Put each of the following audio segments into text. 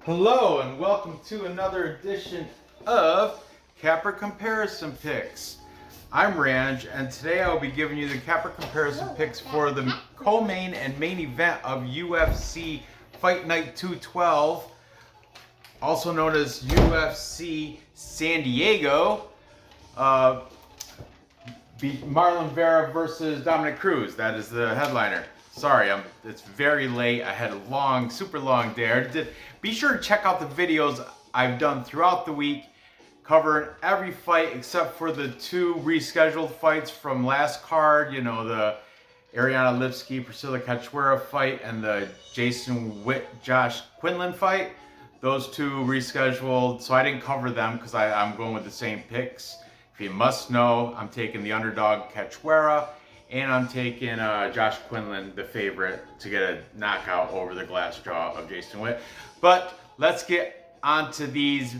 Hello and welcome to another edition of Capper Comparison Picks. I'm Ranj and today I'll be giving you the Capper Comparison Picks for the co-main and main event of UFC Fight Night 212, also known as UFC San Diego. Marlon Vera versus Dominic Cruz. That is the headliner. Sorry, it's very late. I had a super long day. Be sure to check out the videos I've done throughout the week, covering every fight except for the two rescheduled fights from last card. You know, the Ariana Lipski, Priscilla Cachoeira fight and the Jason Witt, Josh Quinlan fight. Those two rescheduled, so I didn't cover them because I'm going with the same picks. If you must know, I'm taking the underdog Cachoeira, and I'm taking Josh Quinlan, the favorite, to get a knockout over the glass jaw of Jason Witt. But let's get onto these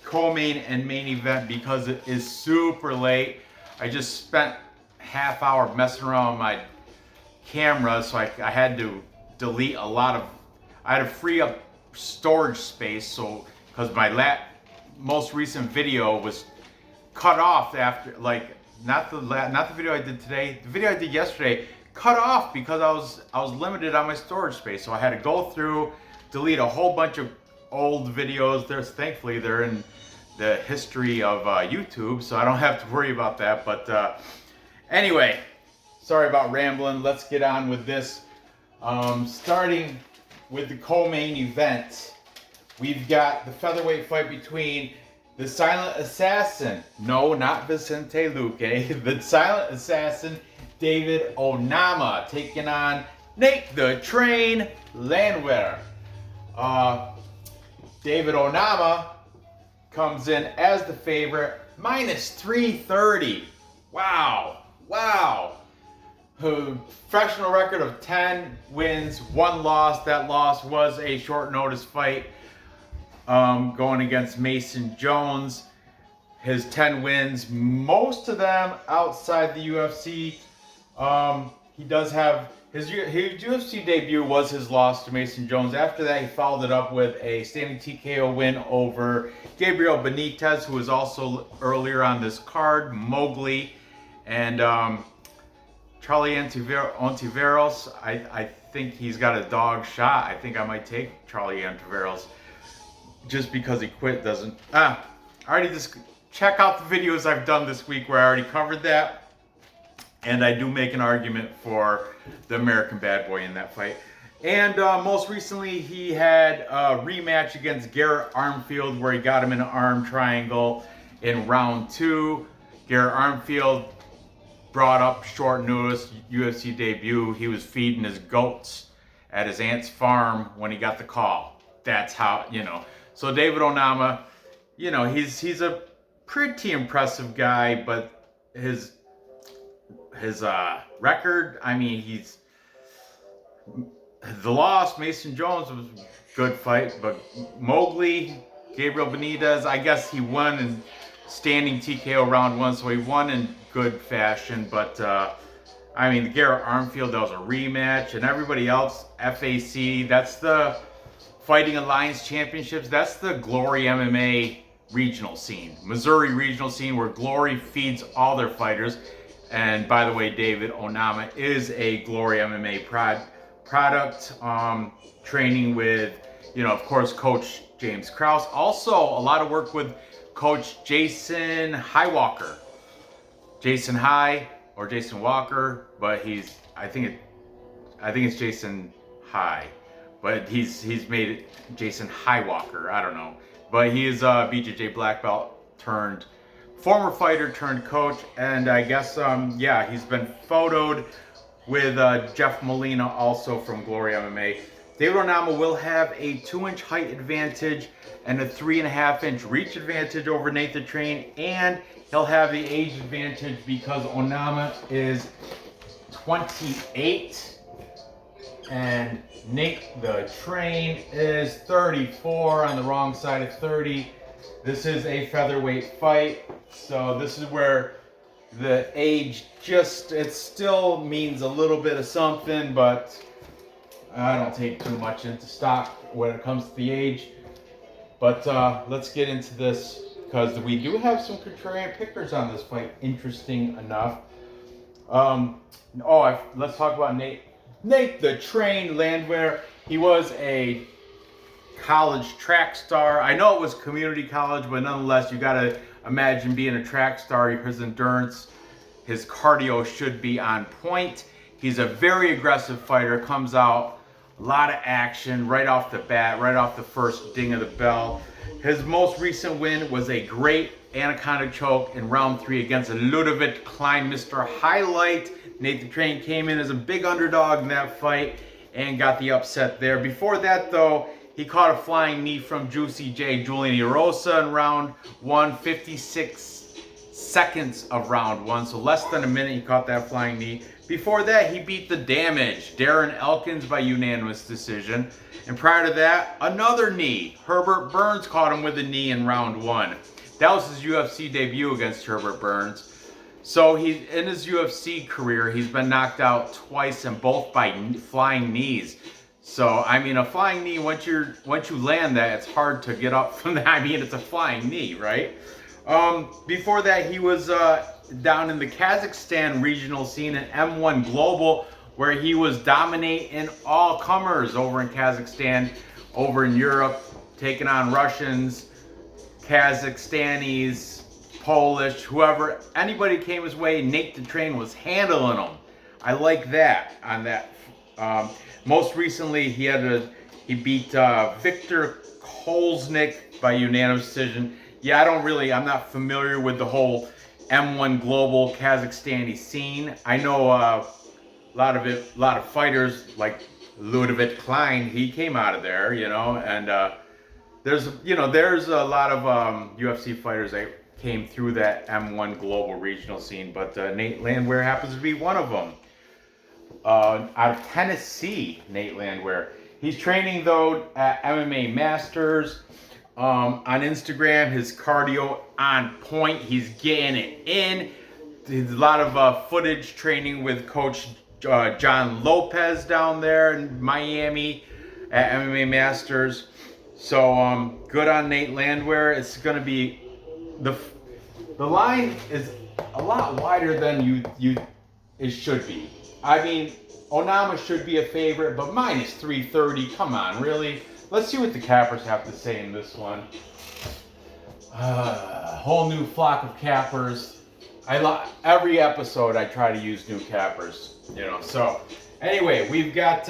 co-main and main event because it is super late. I just spent half hour messing around with my camera, so I had to delete a lot of, I had to free up storage space, so because my most recent video was cut off after, like, not the video I did today, the video I did yesterday cut off because I was limited on my storage space, so I had to go through, delete a whole bunch of old videos. Thankfully they're in the history of YouTube, so I don't have to worry about that. But anyway, sorry about rambling. Let's get on with this. Starting with the co-main event, we've got the featherweight fight between the Silent Assassin, no, not Vicente Luque, the Silent Assassin, David Onama, taking on Nate the Train Landwehr. David Onama comes in as the favorite, minus 330. Wow. Professional record of 10 wins, 1 loss. That loss was a short notice fight. Going against Mason Jones. His 10 wins, most of them outside the UFC. He does have his UFC debut was his loss to Mason Jones. After that, he followed it up with a standing TKO win over Gabriel Benitez, who was also earlier on this card, Mowgli, and Charlie Ontiveros. I think he's got a dog shot. I think I might take Charlie Ontiveros. Just because he quit doesn't... check out the videos I've done this week where I already covered that. And I do make an argument for the American Bad Boy in that fight. And most recently, he had a rematch against Garrett Armfield where he got him in an arm triangle in round 2. Garrett Armfield brought up short notice UFC debut. He was feeding his goats at his aunt's farm when he got the call. That's how, you know... So David Onama, you know, he's a pretty impressive guy, but his record, I mean, the loss, Mason Jones was a good fight, but Mowgli, Gabriel Benitez, I guess he won in standing TKO round 1, so he won in good fashion, but I mean, the Garrett Armfield, that was a rematch, and everybody else, FAC, that's the Fighting Alliance Championships, that's the Glory MMA regional scene, Missouri regional scene, where Glory feeds all their fighters. And by the way, David Onama is a Glory MMA product, training with, you know, of course, Coach James Krause. Also, a lot of work with Coach Jason Highwalker. Jason High or Jason Walker, but I think it's Jason High. But he's made it Jason Highwalker, I don't know. But he is a BJJ black belt turned former fighter turned coach, and I guess yeah, he's been photoed with Jeff Molina, also from Glory MMA. David Onama will have a 2-inch height advantage and a 3.5-inch reach advantage over Nate the Train, and he'll have the age advantage because Onama is 28 and Nate the Train is 34, on the wrong side of 30. This is a featherweight fight, so this is where the age it still means a little bit of something, but I don't take too much into stock when it comes to the age. But let's get into this because we do have some contrarian pickers on this fight, interesting enough. Let's talk about Nate. Nate the Train Landwehr. He was a college track star. I know it was community college, but nonetheless, you got to imagine being a track star. His endurance, his cardio should be on point. He's a very aggressive fighter, comes out, a lot of action right off the bat, right off the first ding of the bell. His most recent win was a great anaconda choke in round 3 against Ludovic Klein, Mr. Highlight. Nate the Train came in as a big underdog in that fight and got the upset there. Before that, though, he caught a flying knee from Juicy J. Julian Erosa in round 1, 56 seconds of round 1, so less than a minute he caught that flying knee. Before that, he beat the Damage, Darren Elkins, by unanimous decision. And prior to that, another knee. Herbert Burns caught him with a knee in round 1. That was his UFC debut against Herbert Burns. So in his UFC career, he's been knocked out twice, and both by flying knees. So, I mean, a flying knee, once you land that, it's hard to get up from that. I mean, it's a flying knee, right? Before that, he was down in the Kazakhstan regional scene in M1 Global, where he was dominating all comers over in Kazakhstan, over in Europe, taking on Russians, Kazakhstanis, Polish, whoever, anybody came his way, Nate the Train was handling them. I like that on that. Most recently, he beat Victor Kolesnik by unanimous decision. Yeah, I'm not familiar with the whole M1 Global Kazakhstani scene. I know a lot of fighters like Ludovic Klein, he came out of there, and there's a lot of UFC fighters that came through that M1 Global regional scene, but Nate Landwehr happens to be one of them. Out of Tennessee, Nate Landwehr. He's training, though, at MMA Masters. On Instagram, his cardio on point. He's getting it in. There's a lot of footage training with Coach John Lopez down there in Miami at MMA Masters. So good on Nate Landwehr. It's going to be the line is a lot wider than it should be. I mean, Onama should be a favorite, but minus 330. Come on, really? Let's see what the cappers have to say in this one. Whole new flock of cappers. Every episode I try to use new cappers, So anyway, we've got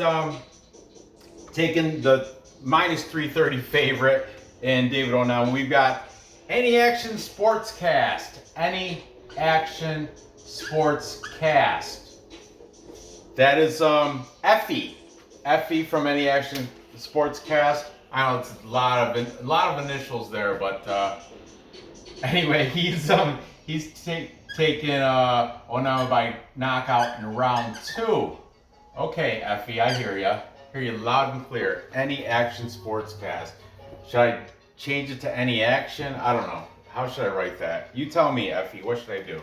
taken the minus 330 favorite in David Onama. We've got Any Action Sportscast. Any Action Sportscast. That is Effie from Any Action Sportscast. I know it's a lot of initials there, but anyway, he's taking Onama by knockout in round 2. Okay, Effie, I hear you loud and clear. Any Action Sportscast. Should I change it to Any Action? I don't know. How should I write that? You tell me, Effie. What should I do?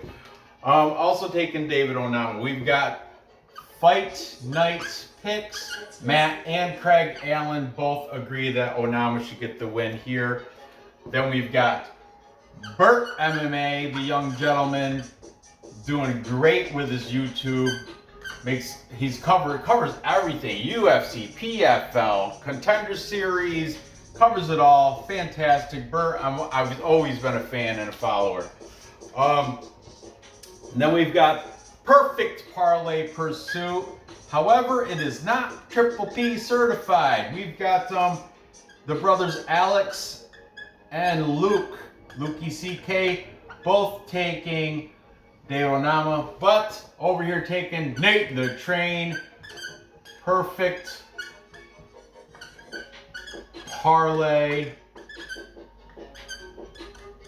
Also taking David Onama. We've got Fight Night picks. Matt and Craig Allen both agree that Onama should get the win here. Then we've got Burt MMA, the young gentleman, doing great with his YouTube. Covers everything. UFC, PFL, Contender Series, covers it all. Fantastic. Burt, I've always been a fan and a follower. And then we've got Perfect Parlay Pursuit. However, it is not Triple P certified. We've got the brothers Alex and Lukey CK, both taking David Onama, but over here taking Nate the Train. Perfect Parlay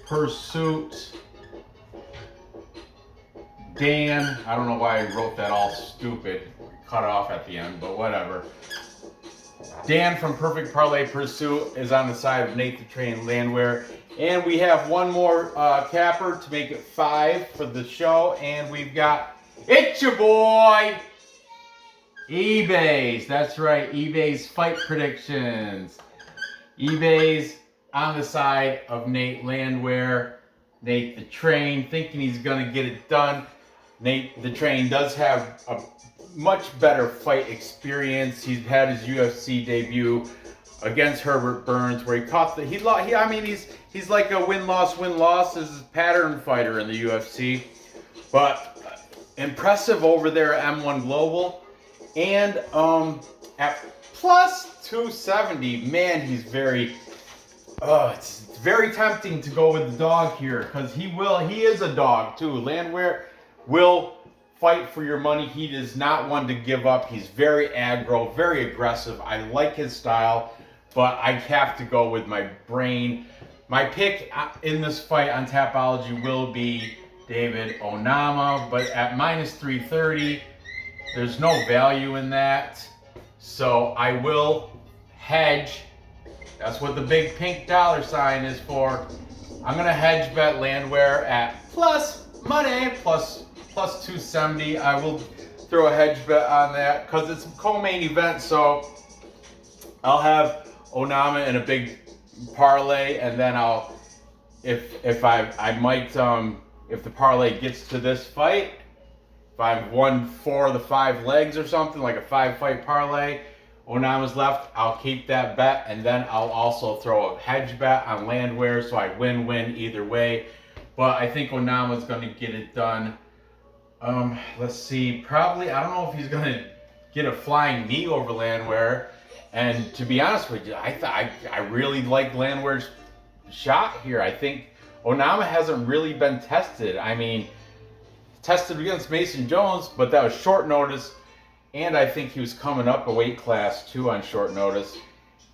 Pursuit. Dan, I don't know why I wrote that all stupid, cut off at the end, but whatever. Dan from Perfect Parlay Pursuit is on the side of Nate the Train Landwehr. And we have one more capper to make it 5 for the show. And we've got, it's your boy, eBay's, that's right, eBay's fight predictions. eBay's on the side of Nate Landwehr. Nate the Train, thinking he's gonna get it done. Nate the Train does have a much better fight experience. He's had his UFC debut against Herbert Burns, where he caught the I mean, he's like a win-loss as a pattern fighter in the UFC, but impressive over there at M1 Global, and at plus 270, man, he's very. It's very tempting to go with the dog here because he is a dog too. Landwehr will fight for your money. He is not one to give up. He's very aggro, very aggressive. I like his style, but I have to go with my brain. My pick in this fight on Tapology will be David Onama, but at minus 330, there's no value in that. So I will hedge. That's what the big pink dollar sign is for. I'm gonna hedge bet Landwehr at plus money, plus 270. I will throw a hedge bet on that because it's a co-main event. So I'll have Onama in a big parlay, and then I'll, if the parlay gets to this fight, if I've won 4 of the 5 legs or something, like a 5-fight parlay, Onama's left, I'll keep that bet, and then I'll also throw a hedge bet on Landwehr, so I win-win either way. But I think Onama's going to get it done. Let's see, probably, I don't know if he's going to get a flying knee over Landwehr. And to be honest with you, I really like Landwehr's shot here. I think Onama hasn't really been tested. I mean, tested against Mason Jones, but that was short notice. And I think he was coming up a weight class too on short notice.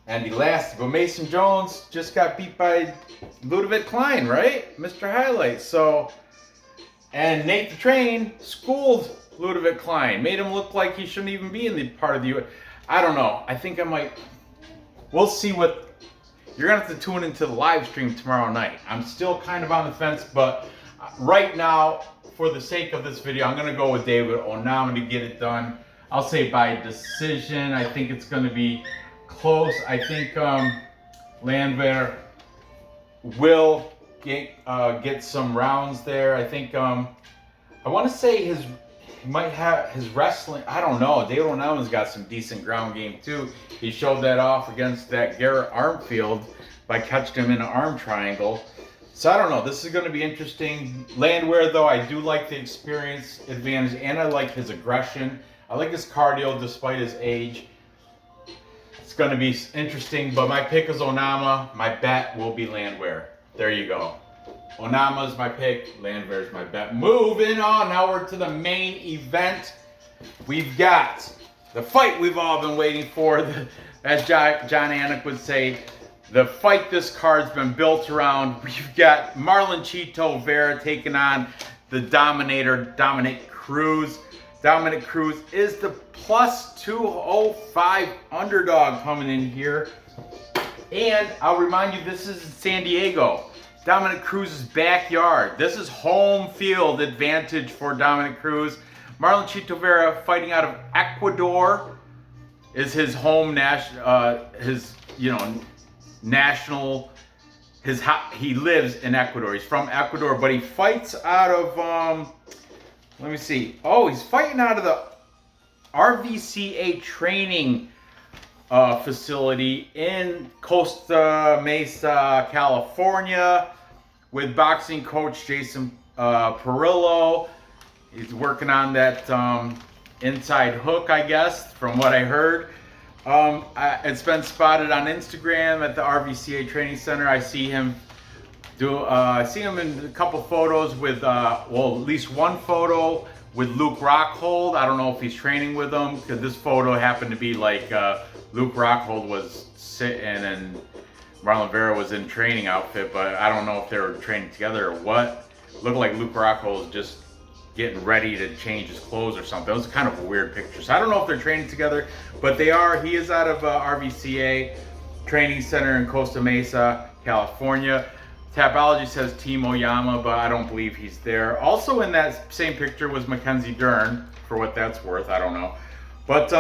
And he lasted. But Mason Jones just got beat by Ludovic Klein, right? Mr. Highlight. So, and Nate the Train schooled Ludovic Klein. Made him look like he shouldn't even be in the part of the UFC. I don't know. I think I might. We'll see what. You're going to have to tune into the live stream tomorrow night. I'm still kind of on the fence, but right now, for the sake of this video, I'm going to go with David Onama to get it done. I'll say by decision. I think it's going to be close. I think Landwehr will get some rounds there. I think I want to say he might have his wrestling. I don't know. David Onama's got some decent ground game too. He showed that off against that Garrett Armfield by catching him in an arm triangle. So I don't know. This is going to be interesting. Landwehr, though, I do like the experience advantage, and I like his aggression. I like his cardio despite his age. It's going to be interesting, but my pick is Onama. My bet will be Landwehr. There you go. Onama's my pick. Landwehr's my bet. Moving on. Now we're to the main event. We've got the fight we've all been waiting for. As John Anik would say, the fight this card's been built around. We've got Marlon Chito Vera taking on the Dominator, Dominic Cruz. Dominic Cruz is the plus 205 underdog coming in here. And I'll remind you, this is San Diego, Dominic Cruz's backyard. This is home field advantage for Dominic Cruz. Marlon Chito Vera, fighting out of Ecuador, is his home he lives in Ecuador. He's from Ecuador, but he fights out of let me see. Oh, he's fighting out of the RVCA training facility in Costa Mesa, California, with boxing coach Jason Perillo. He's working on that inside hook, I guess, from what I heard. It's been spotted on Instagram at the RVCA Training Center. I see him I see him in a couple photos with, well, at least one photo with Luke Rockhold. I don't know if he's training with him, because this photo happened to be like Luke Rockhold was sitting and Marlon Vera was in training outfit, but I don't know if they were training together or what. Looked like Luke Rockhold was just getting ready to change his clothes or something. It was kind of a weird picture. So I don't know if they're training together, but they are. He is out of RVCA Training Center in Costa Mesa, California. Tapology says Team Oyama, but I don't believe he's there. Also in that same picture was Mackenzie Dern, for what that's worth, I don't know. But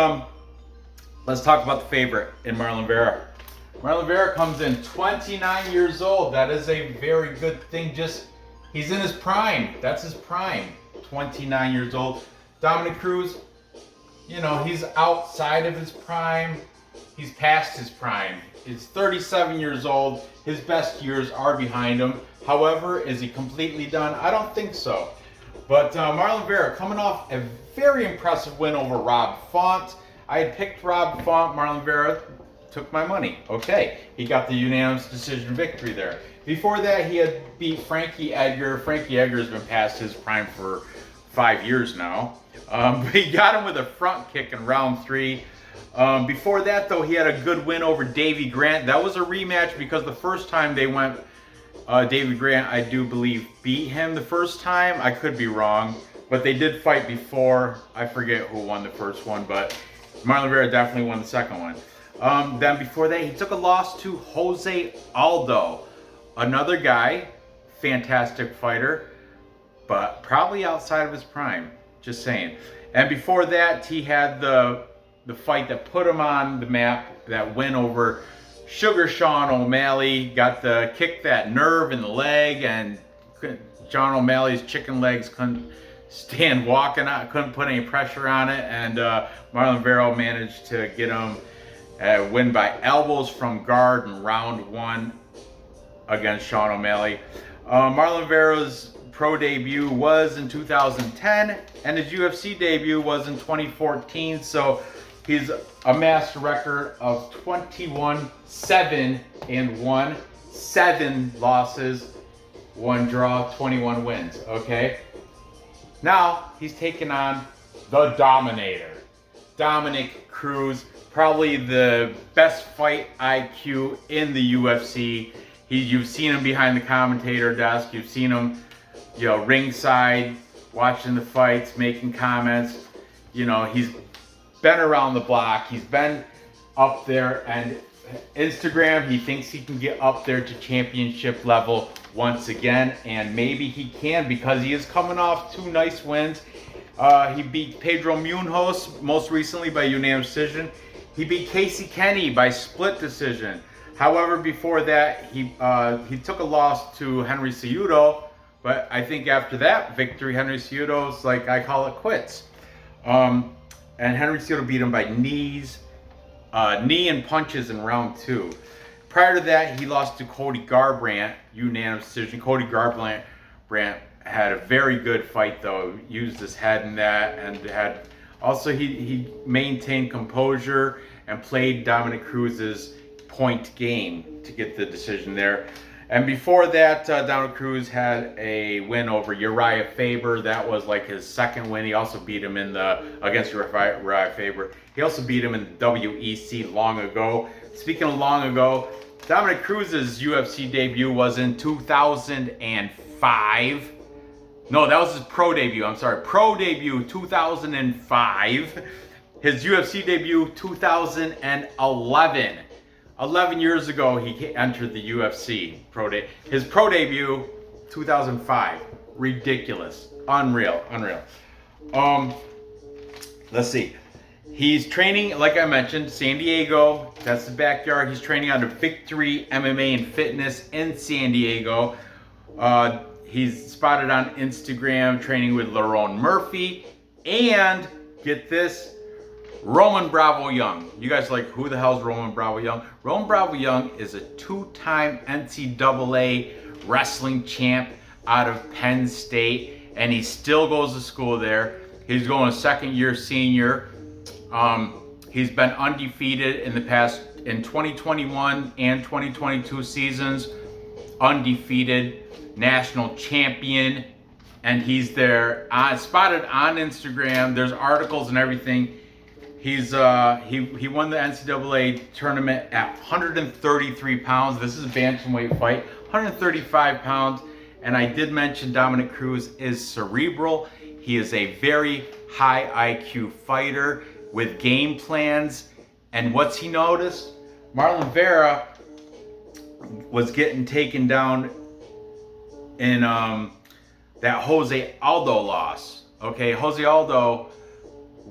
let's talk about the favorite in Marlon Vera. Marlon Vera comes in 29 years old. That is a very good thing. He's in his prime. That's his prime. 29 years old. Dominic Cruz, he's outside of his prime. He's past his prime. He's 37 years old. His best years are behind him. However, is he completely done? I don't think so. But Marlon Vera coming off a very impressive win over Rob Font. I had picked Rob Font. Marlon Vera took my money. Okay, he got the unanimous decision victory there. Before that, he had beat Frankie Edgar. Frankie Edgar has been past his prime for 5 years now. But he got him with a front kick in round 3. Before that, though, he had a good win over Davey Grant. That was a rematch because the first time they went, Davey Grant, I do believe, beat him the first time. I could be wrong, but they did fight before. I forget who won the first one, but Marlon Vera definitely won the second one. Then before that, he took a loss to Jose Aldo. Another guy, fantastic fighter, but probably outside of his prime. Just saying. And before that, he had the fight that put him on the map, that win over Sugar Sean O'Malley. Got the kick that nerve in the leg, and Sean O'Malley's chicken legs couldn't stand walking out, couldn't put any pressure on it, and Marlon Vera managed to get him win by elbows from guard in round 1 against Sean O'Malley. Marlon Vera's pro debut was in 2010, and his UFC debut was in 2014, so he's amassed a record of 21-7-1, 7 losses, 1 draw, 21 wins, okay? Now, he's taking on the Dominator, Dominic Cruz, probably the best fight IQ in the UFC. You've seen him behind the commentator desk, you've seen him ringside, watching the fights, making comments. He's been around the block. He's been up there, and Instagram, he thinks he can get up there to championship level once again, and maybe he can because he is coming off 2 nice wins. He beat Pedro Munoz most recently by unanimous decision. He beat Casey Kenny by split decision. However, before that, he took a loss to Henry Cejudo, but I think after that victory, Henry Cejudo's like, I call it quits. And Henry Cejudo beat him by knee and punches in round 2. Prior to that, he lost to Cody Garbrandt, unanimous decision. Cody Garbrandt had a very good fight, though. Used his head in that, and had also he maintained composure and played Dominic Cruz's point game to get the decision there. And before that, Dominic Cruz had a win over Uriah Faber. That was like his second win. He also beat him against Uriah Faber. He also beat him in the WEC long ago. Speaking of long ago, Dominic Cruz's UFC debut was in 2005. No, that was his pro debut. I'm sorry. Pro debut 2005. His UFC debut 2011. 11 years ago, he entered the UFC His pro debut, 2005. Ridiculous. Unreal. Let's see. He's training, like I mentioned, San Diego. That's the backyard. He's training under Victory MMA and Fitness in San Diego. He's spotted on Instagram training with Lerone Murphy. And, get this, Roman Bravo Young. You guys are like, who the hell is Roman Bravo Young? Roman Bravo Young is a 2-time NCAA wrestling champ out of Penn State, and he still goes to school there. He's going a second-year senior. He's been undefeated in 2021 and 2022 seasons. Undefeated, national champion, and he's there, spotted on Instagram. There's articles and everything. He won the NCAA tournament at 133 pounds. This is a bantamweight fight, 135 pounds. And I did mention Dominic Cruz is cerebral. He is a very high IQ fighter with game plans. And what's he noticed? Marlon Vera was getting taken down in that Jose Aldo loss. Okay, Jose Aldo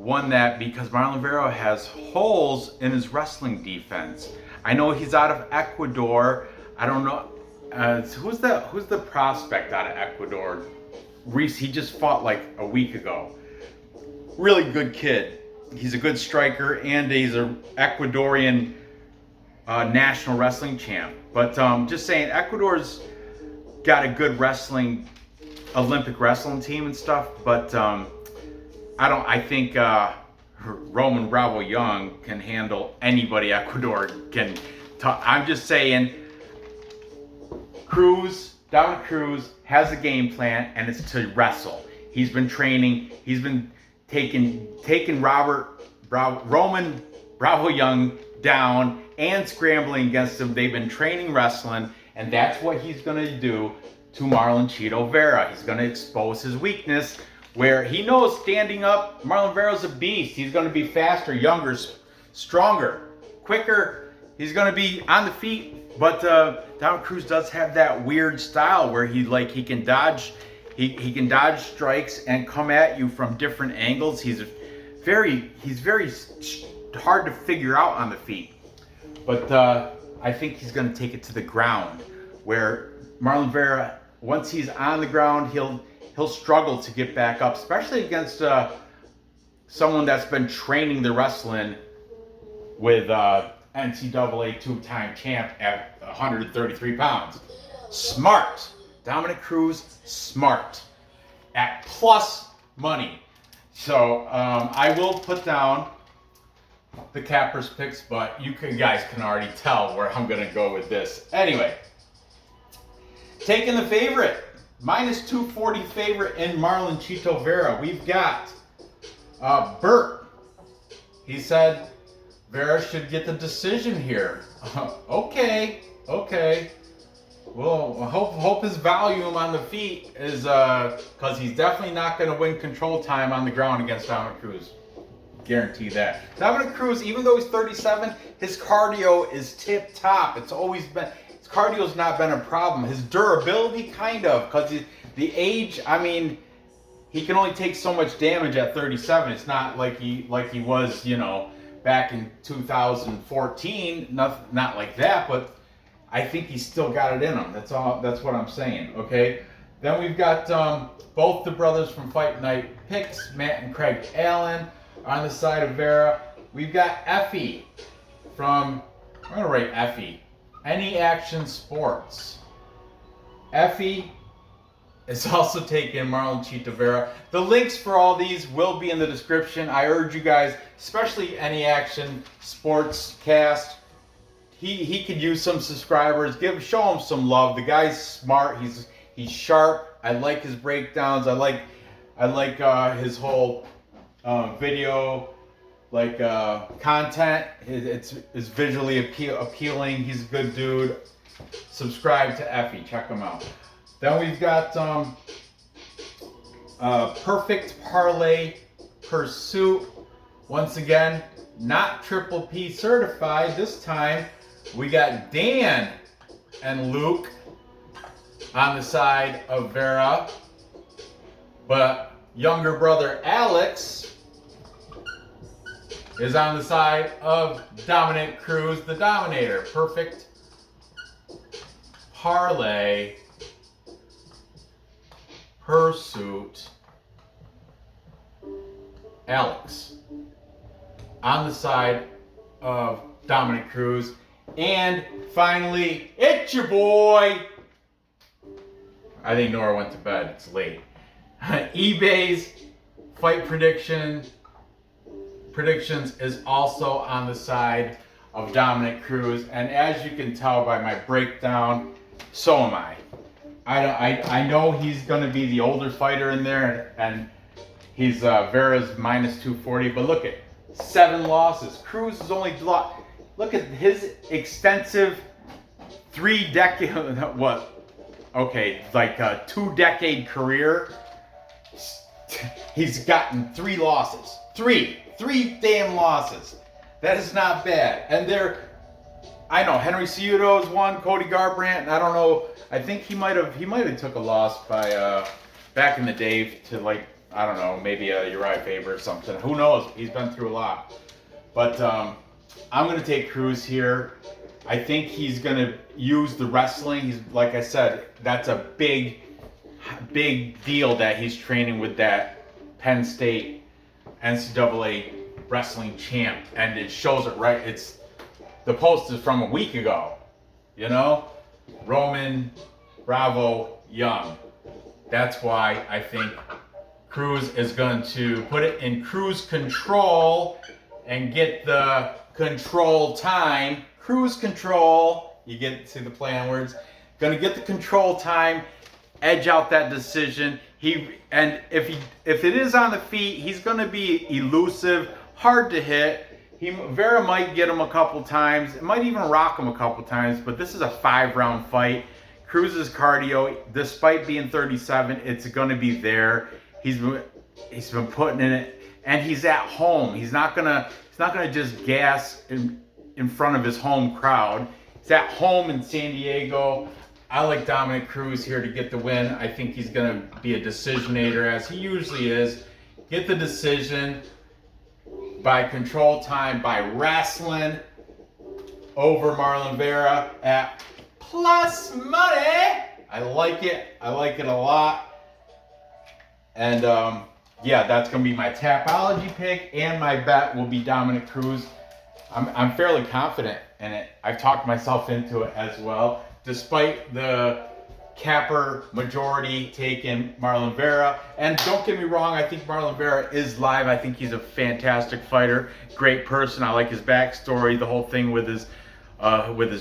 won that because Marlon Vera has holes in his wrestling defense. I know he's out of Ecuador. I don't know who's the prospect out of Ecuador. Reese, he just fought like a week ago. Really good kid. He's a good striker and he's a Ecuadorian national wrestling champ. But just saying, Ecuador's got a good Olympic wrestling team and stuff. But I think Roman Bravo Young can handle anybody Ecuador can. I'm just saying, Dominic Cruz has a game plan, and it's to wrestle. He's been training. He's been taking Roman Bravo Young down and scrambling against him. They've been training wrestling, and that's what he's going to do to Marlon Chito Vera. He's going to expose his weakness, where he knows standing up, Marlon Vera's a beast. He's going to be faster, younger, stronger, quicker. He's going to be on the feet. But Dominic Cruz does have that weird style where he can dodge, he can dodge strikes and come at you from different angles. He's very hard to figure out on the feet. But I think he's going to take it to the ground, where Marlon Vera, once he's on the ground, he'll struggle to get back up, especially against someone that's been training the wrestling with NCAA two-time champ at 133 pounds. Smart. Dominic Cruz, smart. At plus money. So I will put down the cappers picks, but you guys can already tell where I'm going to go with this. Anyway, taking the favorite, minus 240 favorite in Marlon Chito Vera. We've got Bert. He said Vera should get the decision here. Okay. Well, I hope his volume on the feet is, because he's definitely not going to win control time on the ground against Dominic Cruz. Guarantee that. Dominic Cruz, even though he's 37, his cardio is tip top. It's always been, his cardio's not been a problem. His durability, kind of, because the age, I mean, he can only take so much damage at 37. It's not like he was, back in 2014. Not like that, but I think he's still got it in him. That's what I'm saying. Okay. Then we've got both the brothers from Fight Night picks, Matt and Craig Allen, on the side of Vera. We've got Effie from, I'm gonna write Effie, Any Action Sports. Effie is also taking Marlon Chito Vera. The links for all these will be in the description. I urge you guys, especially Any Action Sports Cast, he could use some subscribers. Show him some love. The guy's smart. He's sharp. I like his breakdowns. I like his whole video content. It's visually appealing. He's a good dude. Subscribe to Effie. Check him out. Then we've got Perfect Parlay Pursuit. Once again, not Triple P certified. This time we got Dan and Luke on the side of Vera, but younger brother Alex is on the side of Dominic Cruz, the Dominator. Perfect Parlay Pursuit. Alex on the side of Dominic Cruz. And finally, it's your boy. I think Nora went to bed. It's late. eBay's fight predictions is also on the side of Dominic Cruz. And as you can tell by my breakdown, so am I. I know he's going to be the older fighter in there, and he's Vera's minus 240. But look at 7 losses. Cruz is only look at his extensive 3-decade a 2-decade career. He's gotten 3 losses. Three damn losses. That is not bad. And I know Henry Cejudo's won, Cody Garbrandt, and I don't know. I think he might have took a loss by back in the day to I don't know, maybe a Uriah Faber or something. Who knows? He's been through a lot. But I'm going to take Cruz here. I think he's going to use the wrestling. He's, like I said, that's a big deal that he's training with that Penn State NCAA wrestling champ. And it shows it right. It's the post is from a week ago. You know? Roman, Bravo, Young. That's why I think Cruz is going to put it in cruise control and get the control time. Cruise control. You get to the play on words. Going to get the control time, edge out that decision. And if it is on the feet, he's going to be elusive, hard to hit. Vera might get him a couple times. It might even rock him a couple times, but this is a 5-round fight. Cruz's cardio, despite being 37, it's going to be there. He's been putting in it, and he's at home. He's not gonna just gas in front of his home crowd. He's at home in San Diego. I like Dominic Cruz here to get the win. I think he's gonna be a decisionator, as he usually is. Get the decision by control time, by wrestling over Marlon Vera at plus money. I like it. I like it a lot. And yeah, that's going to be my Tapology pick, and my bet will be Dominic Cruz. I'm fairly confident in it. I've talked myself into it as well, despite the capper majority taking Marlon Vera. And don't get me wrong, I think Marlon Vera is live. I think he's a fantastic fighter, great person. I like his backstory, the whole thing with his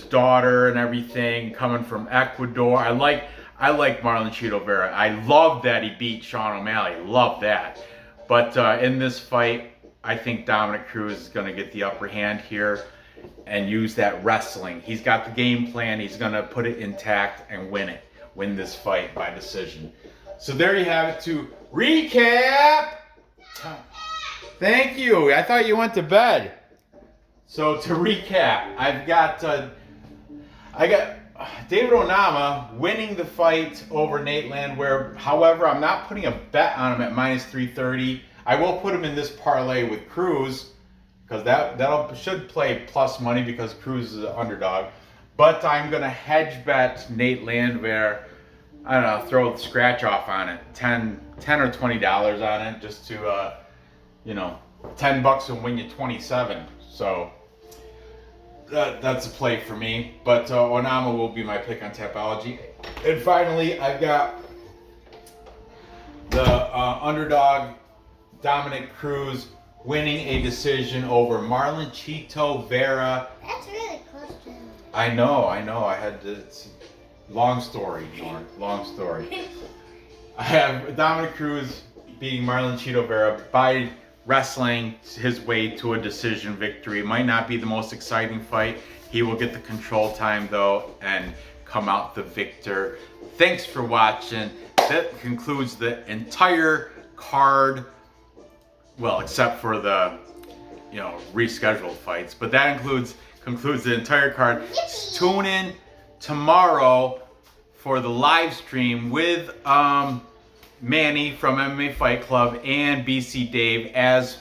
daughter and everything, coming from Ecuador. I like Marlon Chito Vera. I love that he beat Sean O'Malley. Love that. But in this fight, I think Dominic Cruz is going to get the upper hand here and use that wrestling. He's got the game plan. He's going to put it intact and win this fight by decision. So there you have it. To recap. Thank you. I thought you went to bed. So to recap, I got David Onama winning the fight over Nate Landwehr. However, I'm not putting a bet on him at minus 330. I will put him in this parlay with Cruz, because that should play plus money because Cruz is an underdog. But I'm going to hedge bet Nate Landwehr. I don't know, throw the scratch off on it. $10 or $20 on it, just to, $10 will win you 27. So that's a play for me. But Onama will be my pick on Tapology. And finally, I've got the underdog Dominic Cruz winning a decision over Marlon Chito Vera. That's really close to him. I know. I had to. Long story, Norm. Long story. I have Dominic Cruz beating Marlon Chito Vera by wrestling his way to a decision victory. It might not be the most exciting fight. He will get the control time, though, and come out the victor. Thanks for watching. That concludes the entire card. Well, except for the, rescheduled fights. But that concludes the entire card. Tune in tomorrow for the live stream with Manny from MMA Fight Club and BC Dave as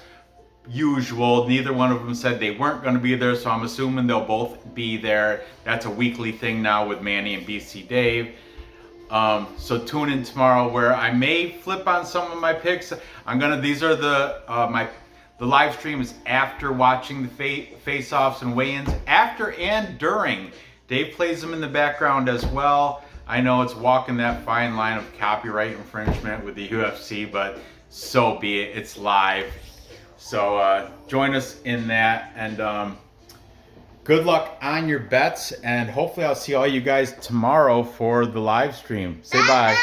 usual. Neither one of them said they weren't going to be there, so I'm assuming they'll both be there. That's a weekly thing now with Manny and BC Dave. So tune in tomorrow where I may flip on some of my picks. These are the live stream is after watching the face-offs and weigh-ins, after and during. Dave plays them in the background as well. I know it's walking that fine line of copyright infringement with the UFC, but so be it. It's live. So join us in that, and good luck on your bets, and hopefully I'll see all you guys tomorrow for the live stream. Say bye.